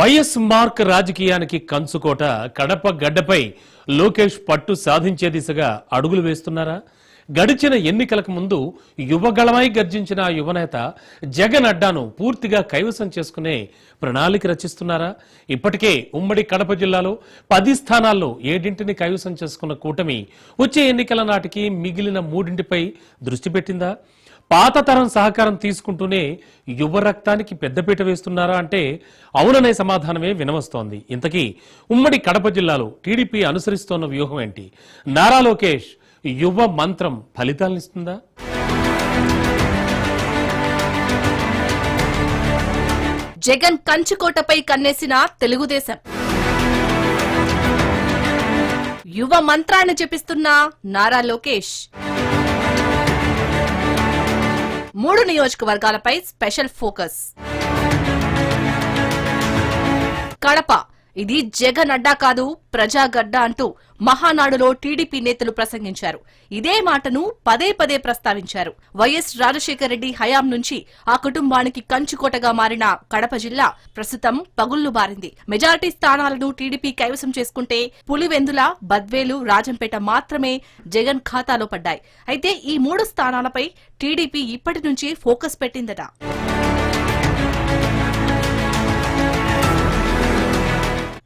YS mark రాజకీయానికి కంచుకోట కడప గడ్డపై లోకేష్ పట్టు సాధించే దిశగా అడుగులు వేస్తున్నారా? గడిచిన ఎన్నికలకు ముందు యువగళమై గర్జించిన యువనేత జగన్ అడ్డాను పూర్తిగా కైవసం చేసుకునే ప్రణాళిక రచిస్తున్నారా? ఇప్పటికే ఉమ్మడి కడప జిల్లాలో 10 స్థానాల్లో 7 కైవసం చేసుకున్న కూటమి వచ్చే ఎన్నికల నాటికి మిగిలిన 3పై దృష్టి పెట్టిందా? పాత తరం సహకారం తీసుకుంటూనే యువ రక్తానికి పెద్దపీట వేస్తున్నారా అంటే అవుననే సమాధానమే వినవస్తోంది. ఇంతకీ ఉమ్మడి కడప జిల్లాలో టీడీపీ అనుసరిస్తోన్న వ్యూహం ఏంటి? నారా లోకేష్ యువ మంత్రం ఫలితాలనిస్తుందా? జగన్ కంచుకోటపై కన్నేసిన తెలుగుదేశం యువ మంత్రాన్ని జపిస్తున్న నారా లోకేష్ 3 నియోజకవర్గాలపై స్పెషల్ ఫోకస్. కడప ఇది జగన్ అడ్డా కాదు ప్రజాగడ్డ అంటూ మహానాడులో టీడీపీ నేతలు ప్రసంగించారు. ఇదే మాటను పదే పదే ప్రస్తావించారు. వైఎస్ రాజశేఖర రెడ్డి హయాం నుంచి ఆ కుటుంబానికి కంచుకోటగా మారిన కడప జిల్లా ప్రస్తుతం పగుళ్లు బారింది. మెజారిటీ స్థానాలను టీడీపీ కైవసం చేసుకుంటే పులివెందుల, బద్వేలు, రాజంపేట మాత్రమే జగన్ ఖాతాలో పడ్డాయి. అయితే ఈ 3 స్థానాలపై టీడీపీ ఇప్పటి నుంచి ఫోకస్ పెట్టిందట.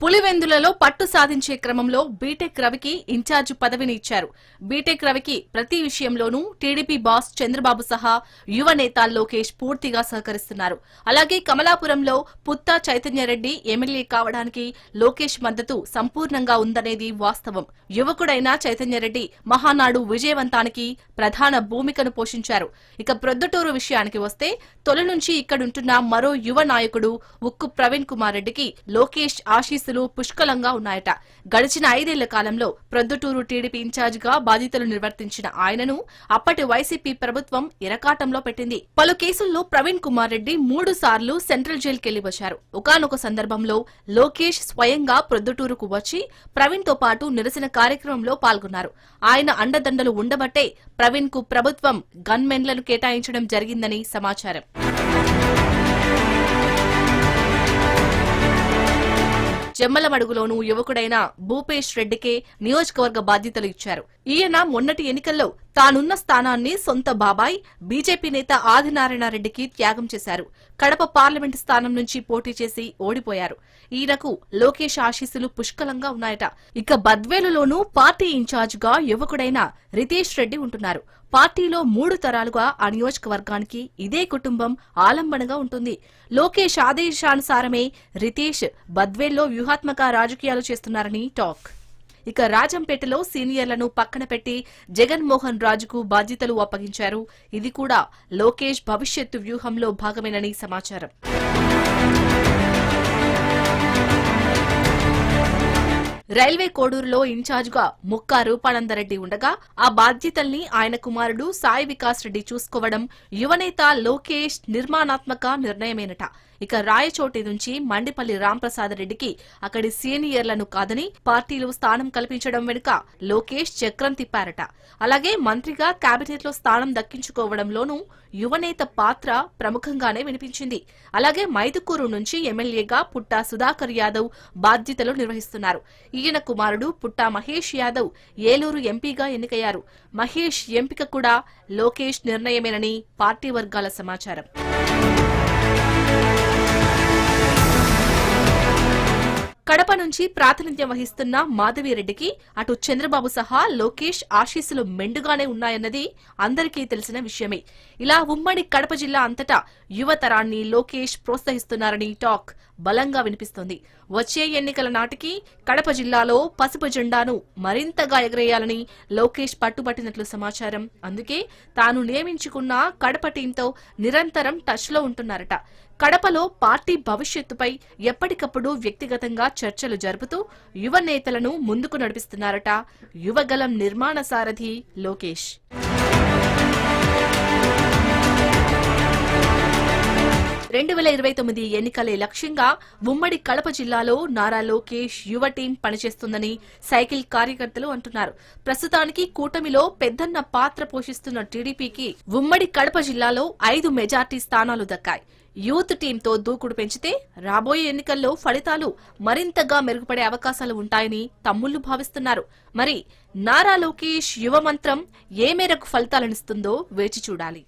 పులివెందులలో పట్టు సాధించే క్రమంలో బీటెక్ రవికి ఇన్ఛార్జ్ పదవిని ఇచ్చారు. బీటెక్ రవికి ప్రతి విషయంలోనూ టీడీపీ బాస్ చంద్రబాబు సహా యువ నేత లోకేష్ పూర్తిగా సహకరిస్తున్నారు. అలాగే కమలాపురంలో పుత్తా చైతన్యరెడ్డి ఎమ్మెల్యే కావడానికి లోకేష్ మద్దతు సంపూర్ణంగా ఉందనేది వాస్తవం. యువకుడైన చైతన్యరెడ్డి మహానాడు విజయవంతానికి ప్రధాన భూమికను పోషించారు. ఇక ప్రొద్దుటూరు విషయానికి వస్తే తొలి నుంచి ఇక్కడుంటున్న మరో యువ నాయకుడు ఉక్కు ప్రవీణ్ కుమార్ రెడ్డికి లోకేష్ ఆశీస్సులు పుష్కలంగా ఉన్నాయట. గడిచిన 5 ఏళ్ల కాలంలో ప్రొద్దుటూరు టీడీపీ ఇన్ఛార్జ్ గా బాధ్యతలు నిర్వర్తించిన ఆయనను అప్పటి వైసీపీ ప్రభుత్వం ఇరకాటంలో పెట్టింది. పలు కేసుల్లో ప్రవీణ్ కుమార్ రెడ్డి 3 సార్లు సెంట్రల్ జైలుకెళ్లి వచ్చారు. ఒకానొక సందర్భంలో లోకేష్ స్వయంగా ప్రొద్దుటూరుకు వచ్చి ప్రవీణ్ తో పాటు నిరసన కార్యక్రమంలో పాల్గొన్నారు. ఆయన అండదండలు ఉండబట్టే ప్రవీణ్ కు ప్రభుత్వం గన్మెన్లను కేటాయించడం జరిగిందని సమాచారం. జమ్మలమడుగులోనూ యువకుడైన భూపేష్ రెడ్డికే నియోజకవర్గ బాధ్యతలు ఇచ్చారు. ఈయన మొన్నటి ఎన్నికల్లో తానున్న స్థానాన్ని సొంత బాబాయ్ బీజేపీ నేత ఆదినారాయణరెడ్డికి త్యాగం చేశారు. కడప పార్లమెంటు స్థానం నుంచి పోటీ చేసి ఓడిపోయారు. ఈయనకు లోకేష్ ఆశీస్సులు పుష్కలంగా ఉన్నాయట. ఇక బద్వేలులోనూ పార్టీ ఇన్ఛార్జ్ గా యువకుడైన రితేష్ రెడ్డి ఉంటున్నారు. పార్టీలో 3 తరాలుగా ఆ నియోజకవర్గానికి ఇదే కుటుంబం ఆలంబనగా ఉంటుంది. లోకేష్ ఆదేశానుసారమే రితేష్ బద్వేల్లో వ్యూహాత్మక రాజకీయాలు చేస్తున్నారని టాక్. ఇక రాజంపేటలో సీనియర్లను పక్కన పెట్టి జగన్మోహన్ రాజుకు బాధ్యతలు అప్పగించారు. ఇది కూడా లోకేష్ భవిష్యత్తు వ్యూహంలో భాగమేనని సమాచారం. రైల్వే కోడూరులో ఇన్ఛార్జిగా ముక్కా రూపానందరెడ్డి ఉండగా ఆ బాధ్యతల్ని ఆయన కుమారుడు సాయి వికాస్ రెడ్డి చూసుకోవడం యువనేత లోకేష్ నిర్మాణాత్మక నిర్ణయమేనట. ఇక రాయచోటి నుంచి మండిపల్లి రాంప్రసాద్ రెడ్డికి అక్కడి సీనియర్లను కాదని పార్టీలో స్థానం కల్పించడం వెనుక లోకేష్ చక్రం తిప్పారట. అలాగే మంత్రిగా కేబినెట్లో స్థానం దక్కించుకోవడంలోనూ యువనేత పాత్ర ప్రముఖంగానే వినిపించింది. అలాగే మైదుకూరు నుంచి ఎమ్మెల్యేగా పుట్టా సుధాకర్ యాదవ్ బాధ్యతలు నిర్వహిస్తున్నారు. ఈయన కుమారుడు పుట్టా మహేష్ యాదవ్ ఏలూరు ఎంపీగా ఎన్నికయ్యారు. మహేష్ ఎంపిక కూడా లోకేష్ నిర్ణయమేనని పార్టీ వర్గాల సమాచారం. కడప నుంచి ప్రాతినిధ్యం వహిస్తున్న మాధవిరెడ్డికి అటు చంద్రబాబు సహా లోకేష్ ఆశీస్సులు మెండుగానే ఉన్నాయన్నది అందరికీ తెలిసిన విషయమే. ఇలా ఉమ్మడి కడప జిల్లా అంతటా యువతరాన్ని లోకేష్ ప్రోత్సహిస్తున్నారని టాక్ బలంగా వినిపిస్తోంది. వచ్చే ఎన్నికల నాటికి కడప జిల్లాలో పసుపు జెండాను మరింతగా ఎగరేయాలని లోకేష్ పట్టుబట్టినట్లు సమాచారం. అందుకే తాను నియమించుకున్న కడప టీంతో నిరంతరం టచ్లో ఉంటున్నారట. కడపలో పార్టీ భవిష్యత్తుపై ఎప్పటికప్పుడు వ్యక్తిగతంగా చర్చలు జరుపుతూ యువ నేతలను ముందుకు నడిపిస్తున్నారట యువగలం నిర్మాణ సారథి లోకేష్. ఎన్నికలే లక్ష్యంగా ఉమ్మడి కడప జిల్లాలో నారా లోకేష్ యువ టీం పనిచేస్తుందని సైకిల్ కార్యకర్తలు అంటున్నారు. ప్రస్తుతానికి కూటమిలో పెద్దన్న పాత్ర పోషిస్తున్న టీడీపీకి ఉమ్మడి కడప జిల్లాలో 5 మెజార్టీ స్థానాలు దక్కాయి. యూత్ టీంతో దూకుడు పెంచితే రాబోయే ఎన్నికల్లో ఫలితాలు మరింతగా మెరుగుపడే అవకాశాలు ఉంటాయని తమ్ముళ్లు భావిస్తున్నారు. మరి నారా లోకేష్ యువ మంత్రం ఏ మేరకు ఫలితాలనిస్తుందో వేచి చూడాలి.